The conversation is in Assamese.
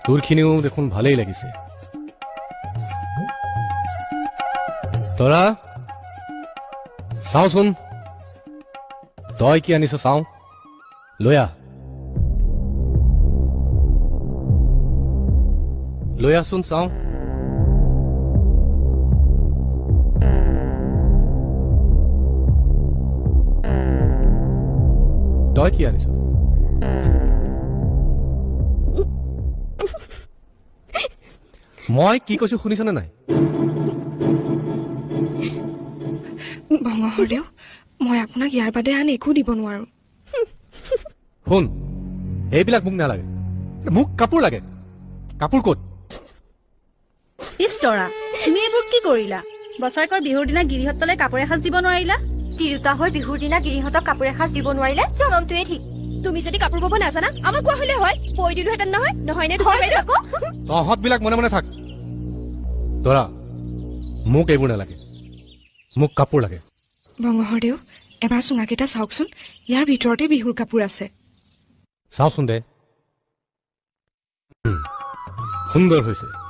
তোৰখিনিও দেখোন ভালেই লাগিছে তৰা চাওচোন তই কি আনিছ চাওঁ লৈ আহচোন চাওঁ তই কি আনিছ মই কি কৈছো শুনিছনে নাই ভঙহৰদেউ মই আপোনাক ইয়াৰ বাদে আন একো দিব নোৱাৰো শুন এইবিলাক মোক নালাগে মোক কাপোৰ লাগে কাপোৰ ক'ত ইষ্টৰা তুমি এইবোৰ কি কৰিলা বছৰেকৰ বিহুৰ দিনা গিৰিহঁতলৈ কাপোৰ এসাঁজ দিব নোৱাৰিলা তিৰোতা হৈ বিহুৰ দিনা গিৰিহঁতক কাপোৰ এসাঁজ দিব নোৱাৰিলে জনমটোৱে ঠিক তুমি যদি কাপোৰ বব নাজানা আমাক কোৱা হলে হয় বৈ দিলোহেঁতেন নহয় নহয় নে তহঁত বিলাক মনে মনে থাক তৰা মোক এইবোৰ নালাগে মোক কাপোৰ লাগে ভঙহৰদেউ এবাৰ চুঙাকেইটা চাওকচোন ইয়াৰ ভিতৰতে বিহুৰ কাপোৰ আছে চাওচোন দে সুন্দৰ হৈছে